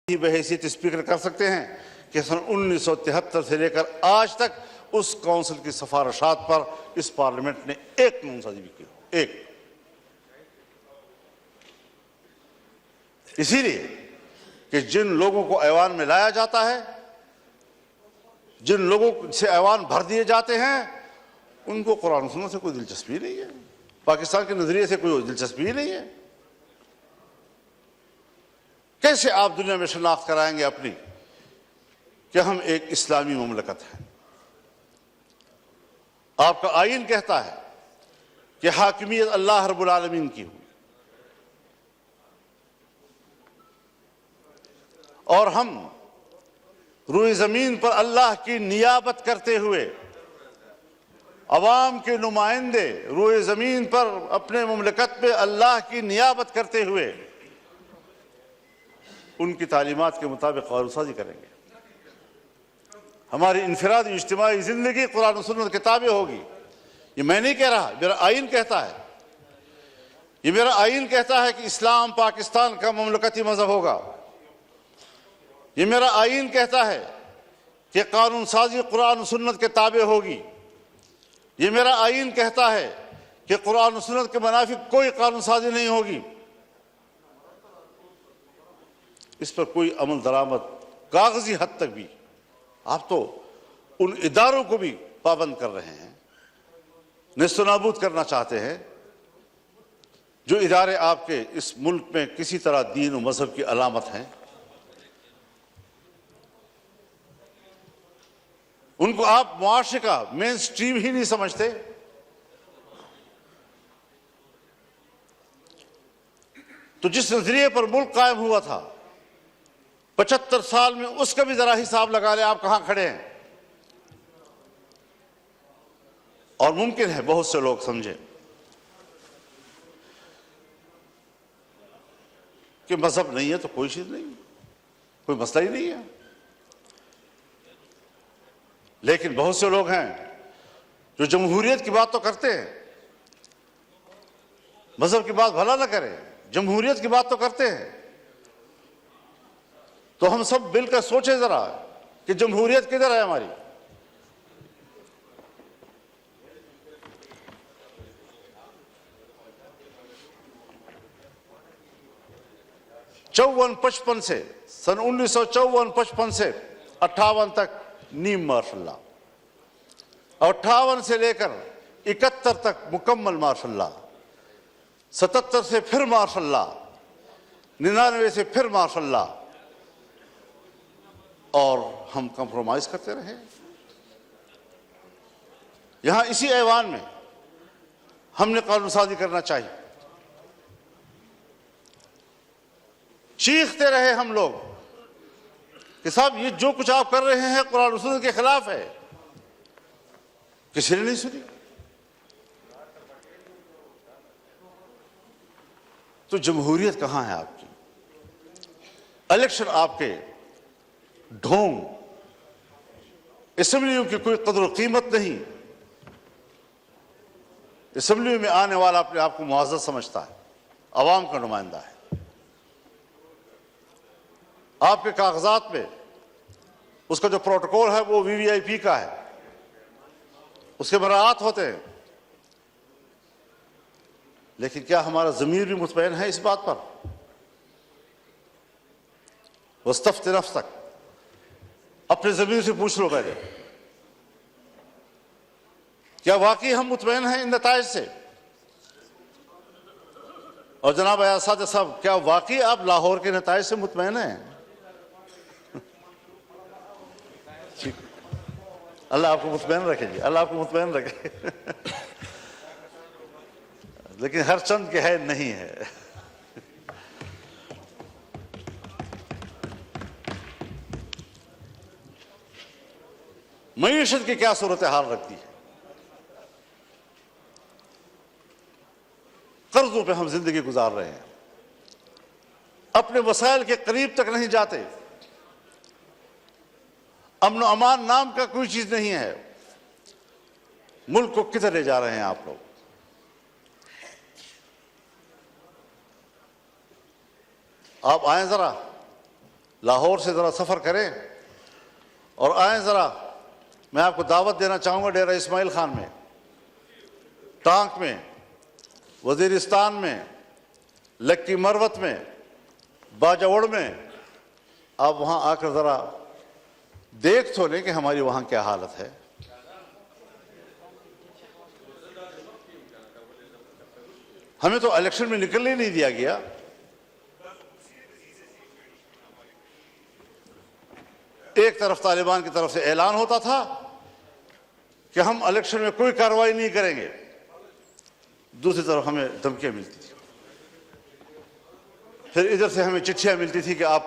ही बहैसियत speaker कर सकते हैं कि सन 1973 से लेकर आज तक उस काउंसिल की सिफारिशात पर इस पार्लियामेंट ने एक कानूनसाजी भी की, एक। इसीलिए कि जिन लोगों को ऐवान में लाया जाता है, जिन लोगों से ऐवान भर दिए जाते हैं, उनको कुरान सुन्नत से कोई दिलचस्पी नहीं है, पाकिस्तान के नजरिए से कोई दिलचस्पी नहीं है। कैसे आप दुनिया में शनाख्त कराएंगे अपनी कि हम एक इस्लामी ममलकत हैं? आपका आईन कहता है कि हाकिमियत अल्लाह रब्बुल आलमीन की हुई, और हम रूए जमीन पर अल्लाह की नियाबत करते हुए अवाम के नुमाइंदे रूए जमीन पर अपने ममलकत में अल्लाह की नियाबत करते हुए उनकी तालीमात के मुताबिक कानूनसाजी करेंगे। हमारी इनफरादी इज्तिमाई जिंदगी कुरान और सुन्नत किताबें होगी। ये मैं नहीं कह रहा, मेरा आईन कहता है। ये मेरा आईन कहता है कि इस्लाम पाकिस्तान का ममलकती मजहब होगा। ये मेरा आईन कहता है कि कानून साजी कुरान और सुन्नत के ताबे होगी। ये मेरा आईन कहता है कि कुरान और सुन्नत के मुनाफिक कोई कानून साजी नहीं होगी। इस पर कोई अमल दरामद कागजी हद तक भी आप तो उन इदारों को भी पाबंद कर रहे हैं, नेस्तनाबूद करना चाहते हैं जो इदारे आपके इस मुल्क में किसी तरह दीन और मजहब की अलामत हैं। उनको आप मुआशरे का मेन स्ट्रीम ही नहीं समझते। तो जिस नजरिए पर मुल्क कायम हुआ था 75 साल में, उसका भी जरा हिसाब लगा ले आप कहां खड़े हैं। और मुमकिन है बहुत से लोग समझे कि मजहब नहीं है तो कोई चीज नहीं, कोई मसला ही नहीं है। लेकिन बहुत से लोग हैं जो जमहूरियत की बात तो करते हैं, मजहब की बात भला ना करें, जमहूरियत की बात तो करते हैं। तो हम सब मिलकर सोचे जरा कि जमहूरियत किधर है हमारी। सन 1954-55 से 58 तक नीम मार्शल लॉ, 58 से लेकर 71 तक मुकम्मल मार्शल लॉ, 77 से फिर मार्शल लॉ, 99 से फिर मार्शल लॉ, और हम कंप्रोमाइज करते रहे। यहां इसी ऐवान में हमने कानून साजी करना चाहिए। चीखते रहे हम लोग कि साहब ये जो कुछ आप कर रहे हैं कुरान और सुन्नत के खिलाफ है। किसी ने नहीं सुनी। तो जमहूरियत कहां है आपकी? इलेक्शन आपके ढोंग, असेंबलियों की कोई कदर कीमत नहीं। असेंबलियों में आने वाला अपने आप को मुआज़्ज़ज़ समझता है, अवाम का नुमाइंदा है। आपके कागजात में उसका जो प्रोटोकॉल है वो वीवीआईपी का है, उसके मराआत होते हैं। लेकिन क्या हमारा ज़मीर भी मुतमईन है इस बात पर? वस्तफ्त नफ्सक, अपने ज़मीर से पूछ लो पहले, क्या वाकई हम मुतमईन हैं इन नताइज से? और जनाब अयासाद साहब, क्या वाकई आप लाहौर के नताइज से मुतमईन हैं? अल्लाह आपको मुतमईन रखे जी, अल्लाह आपको मुतमईन रखे। लेकिन हर चंद के है नहीं है। मईशत की क्या सूरत हाल रखती है? कर्जों पे हम जिंदगी गुजार रहे हैं, अपने वसाइल के करीब तक नहीं जाते। अमन और अमान नाम का कोई चीज नहीं है। मुल्क को किधर ले जा रहे हैं आप लोग? आप आए जरा लाहौर से ज़रा सफ़र करें और आएँ ज़रा। मैं आपको दावत देना चाहूँगा डेरा इस्माइल खान में, टांक में, वज़ीरिस्तान में, लक्की मरवत में, बाजावड़ में। आप वहाँ आकर ज़रा देख तो लें कि हमारी वहाँ क्या हालत है। हमें तो इलेक्शन में निकलने नहीं दिया गया। एक तरफ तालिबान की तरफ से ऐलान होता था कि हम इलेक्शन में कोई कार्रवाई नहीं करेंगे, दूसरी तरफ हमें धमकियां मिलती थी। फिर इधर से हमें चिट्ठियां मिलती थी कि आप,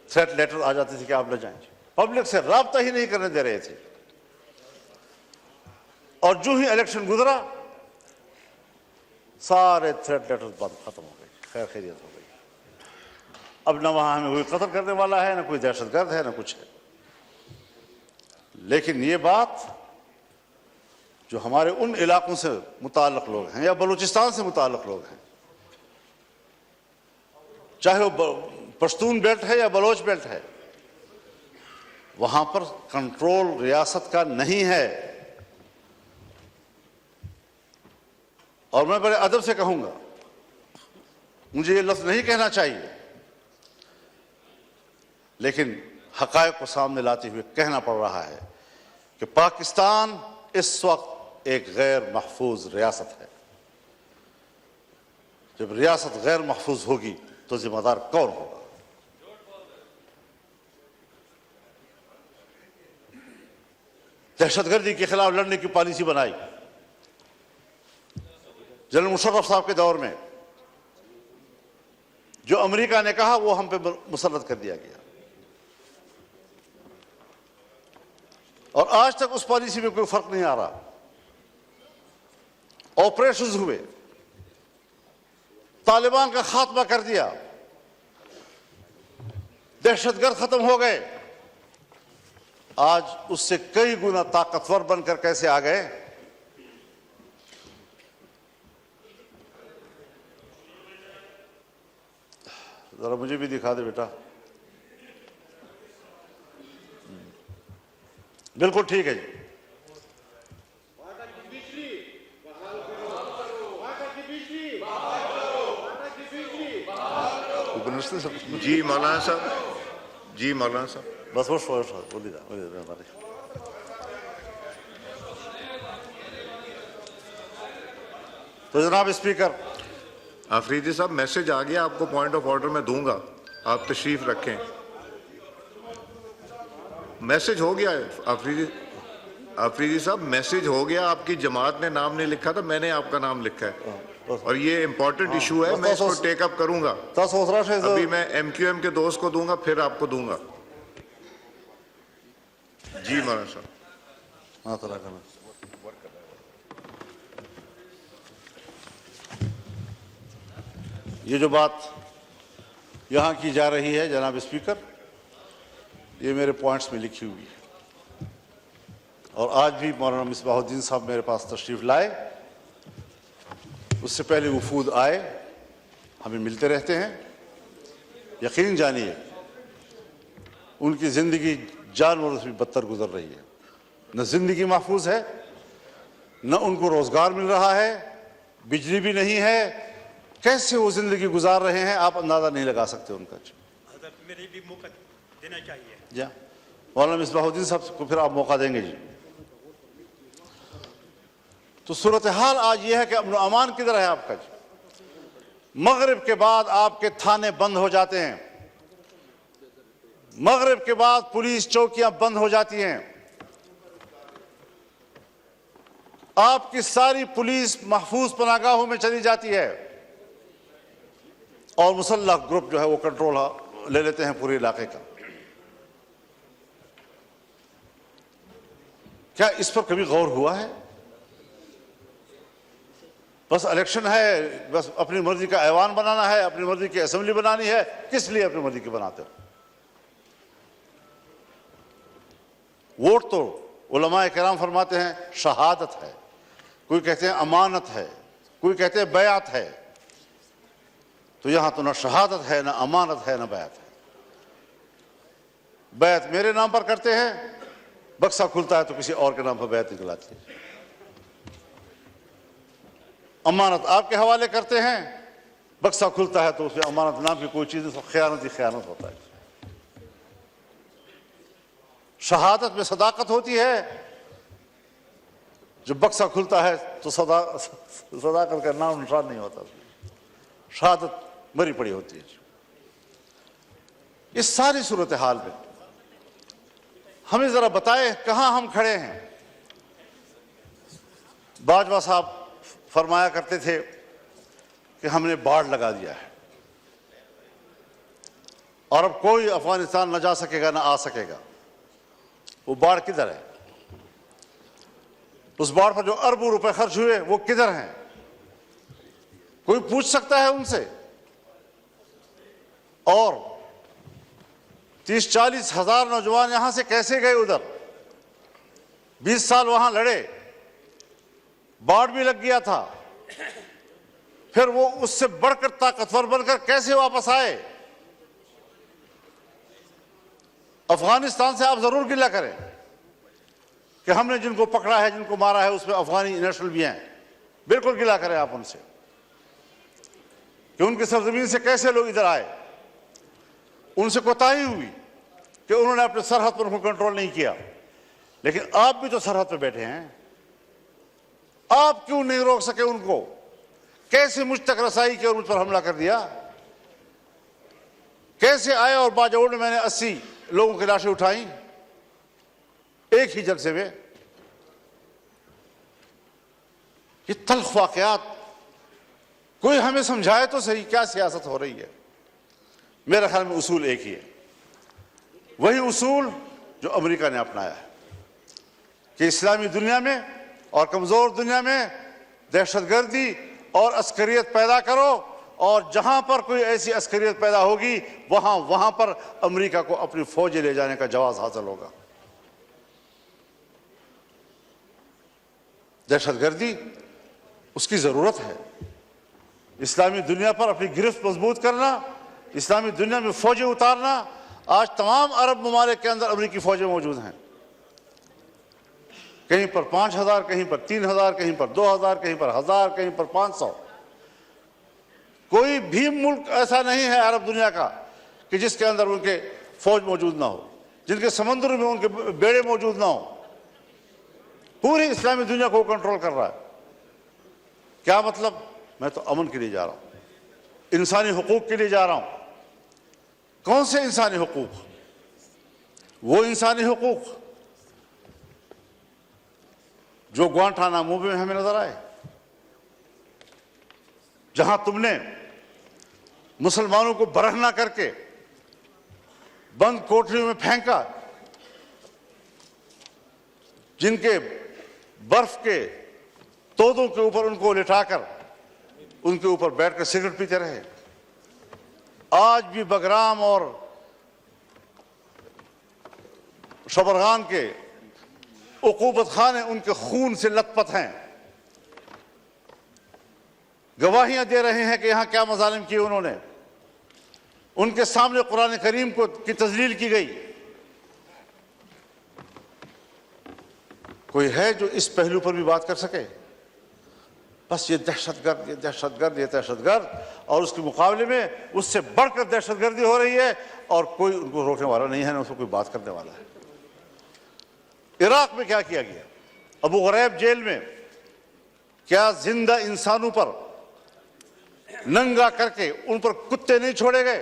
थ्रेट लेटर आ जाती थी कि आप न जाएं। पब्लिक से राब्ता ही नहीं करने दे रहे थे। और जो ही इलेक्शन गुजरा सारे थ्रेट लेटर खत्म हो गए, खैर खैरियत हो गई। अब न वहां हमें कोई कत्ल करने वाला है, न कोई दहशतगर्द है, न कुछ है। लेकिन ये बात जो हमारे उन इलाकों से मुताल्लिक़ लोग हैं या बलूचिस्तान से मुताल्लिक़ लोग हैं, चाहे वो पश्तून बेल्ट है या बलोच बेल्ट है, वहां पर कंट्रोल रियासत का नहीं है। और मैं बड़े अदब से कहूंगा, मुझे ये लफ्ज़ नहीं कहना चाहिए, लेकिन हक़ाइक़ को सामने लाते हुए कहना पड़ रहा है कि पाकिस्तान इस वक्त एक गैर महफूज रियासत है। जब रियासत गैर महफूज होगी तो जिम्मेदार कौन होगा? दहशतगर्दी के खिलाफ लड़ने की पॉलिसी बनाई जनरल मुशर्रफ साहब के दौर में। जो अमेरिका ने कहा वो हम पे मुसल्लत कर दिया गया, और आज तक उस पॉलिसी में कोई फर्क नहीं आ रहा। ऑपरेशंस हुए, तालिबान का खात्मा कर दिया, दहशतगर्द खत्म हो गए। आज उससे कई गुना ताकतवर बनकर कैसे आ गए? जरा मुझे भी दिखा दे बेटा। बिल्कुल ठीक है जी। जी मौलाना साहब, जी मौलाना साहब, बस वो बोलिए हमारे। तो जनाब स्पीकर, आफरीदी साहब मैसेज आ गया, आपको पॉइंट ऑफ ऑर्डर में दूंगा, आप तशरीफ रखें। मैसेज हो गया है आफरीदी साहब, मैसेज हो गया। आपकी जमात ने नाम नहीं लिखा था, मैंने आपका नाम लिखा है, और ये इंपॉर्टेंट इशू है। मैं इसको टेकअप करूंगा। अभी मैं MQM के दोस्त को दूंगा, फिर आपको दूंगा। जी मौलाना साहब। ये जो बात यहां की जा रही है जनाब स्पीकर, ये मेरे पॉइंट्स में लिखी हुई है, और आज भी मौलाना मिसबाहुद्दीन साहब मेरे पास तशरीफ लाए। उससे पहले वफूद आए, हमें मिलते रहते हैं। यकीन जानिए उनकी ज़िंदगी जानवरों से भी बदतर गुजर रही है। न ज़िंदगी महफूज है, न उनको रोज़गार मिल रहा है, बिजली भी नहीं है। कैसे वो ज़िंदगी गुजार रहे हैं आप अंदाज़ा नहीं लगा सकते उनका। मेरे भी मौका देना चाहिए। जी मौलाना मिसबाहुद्दीन साहब को फिर आप मौका देंगे जी। तो सूरत हाल आज यह है कि अमन अमान किधर है आपका जी? मगरिब के बाद आपके थाने बंद हो जाते हैं, मगरिब के बाद पुलिस चौकियां बंद हो जाती हैं, आपकी सारी पुलिस महफूज पनाहगाहों में चली जाती है, और मुसल्लह ग्रुप जो है वो कंट्रोल ले लेते हैं पूरे इलाके का। क्या इस पर कभी गौर हुआ है? बस इलेक्शन है, बस अपनी मर्जी का ऐवान बनाना है, अपनी मर्जी की असेंबली बनानी है। किस लिए अपनी मर्जी की बनाते हो? वोट तो उलमाए किराम फरमाते हैं शहादत है, कोई कहते हैं अमानत है, कोई कहते हैं बयात है। तो यहां तो ना शहादत है, ना अमानत है, ना बयात है। बैत मेरे नाम पर करते हैं, बक्सा खुलता है तो किसी और के नाम पर बैत निकलाते हैं। अमानत आपके हवाले करते हैं, बक्सा खुलता है तो उसमें अमानत नाम की कोई चीज, खयानत ही खयानत होता है। शहादत में सदाकत होती है, जब बक्सा खुलता है तो सदाकत का नाम निशान नहीं होता, शहादत मरी पड़ी होती है। इस सारी सूरत हाल में हमें जरा बताए कहां हम खड़े हैं। बाजवा साहब फरमाया करते थे कि हमने बाढ़ लगा दिया है और अब कोई अफगानिस्तान न जा सकेगा न आ सकेगा। वो बाढ़ किधर है? उस बाढ़ पर जो अरबों रुपए खर्च हुए वो किधर हैं? कोई पूछ सकता है उनसे? और 30-40 हजार नौजवान यहां से कैसे गए उधर? 20 साल वहां लड़े, बाढ़ भी लग गया था, फिर वो उससे बढ़कर ताकतवर बनकर कैसे वापस आए? अफगानिस्तान से आप जरूर गिला करें कि हमने जिनको पकड़ा है, जिनको मारा है, उसमें अफगानी नेशनल भी हैं, बिल्कुल गिला करें आप उनसे कि उनकी सरजमीन से कैसे लोग इधर आए। उनसे कोताही हुई कि उन्होंने अपने सरहद पर उनको कंट्रोल नहीं किया, लेकिन आप भी तो सरहद पर बैठे हैं, आप क्यों नहीं रोक सके उनको? कैसे मुझ तक रसाई की और मुझ पर हमला कर दिया? कैसे आए और बाजौड़ में मैंने 80 लोगों की लाशें उठाई एक ही जलसे में? ये तल्ख वाकयात कोई हमें समझाए तो सही, क्या सियासत हो रही है? मेरे ख्याल में उसूल एक ही है, वही उसूल जो अमेरिका ने अपनाया है कि इस्लामी दुनिया में और कमजोर दुनिया में दहशतगर्दी और अस्करियत पैदा करो, और जहां पर कोई ऐसी अस्करियत पैदा होगी वहां पर अमेरिका को अपनी फौजें ले जाने का जवाब हासिल होगा। दहशतगर्दी उसकी जरूरत है। इस्लामी दुनिया पर अपनी गिरफ्त मजबूत करना, इस्लामी दुनिया में फौजें उतारना। आज तमाम अरब ममालिक के अंदर अमेरिकी फौजें मौजूद हैं, कहीं पर 5000, कहीं पर 3000, कहीं पर 2000, कहीं पर 1000, कहीं पर 500। कोई भी मुल्क ऐसा नहीं है अरब दुनिया का कि जिसके अंदर उनके फौज मौजूद ना हो, जिनके समंदर में उनके बेड़े मौजूद ना हो। पूरी इस्लामी दुनिया को कंट्रोल कर रहा है। क्या मतलब? मैं तो अमन के लिए जा रहा हूं, इंसानी हुकूक के लिए जा रहा हूं। कौन से इंसानी हुकूक? वो इंसानी हुकूक जो ग्वांटानामो में हमें नजर आए, जहां तुमने मुसलमानों को बरहना करके बंद कोठरियों में फेंका, जिनके बर्फ के तोदों के ऊपर उनको लिटाकर उनके ऊपर बैठकर सिगरेट पीते रहे। आज भी बगराम और शबरगान के उकूबत खाने उनके खून से लथपथ हैं। गवाहियां दे रहे हैं कि यहां क्या मजालिम किए उन्होंने। उनके सामने कुरान करीम को की तजलील की गई। कोई है जो इस पहलू पर भी बात कर सके? बस ये दहशतगर्द, ये दहशतगर्द, ये दहशतगर्द, और उसके मुकाबले में उससे बढ़कर दहशतगर्दी हो रही है और कोई उनको रोकने वाला नहीं है, ना उसको कोई बात करने वाला है। इराक में क्या किया गया? अबू गरैब जेल में क्या जिंदा इंसानों पर नंगा करके उन पर कुत्ते नहीं छोड़े गए?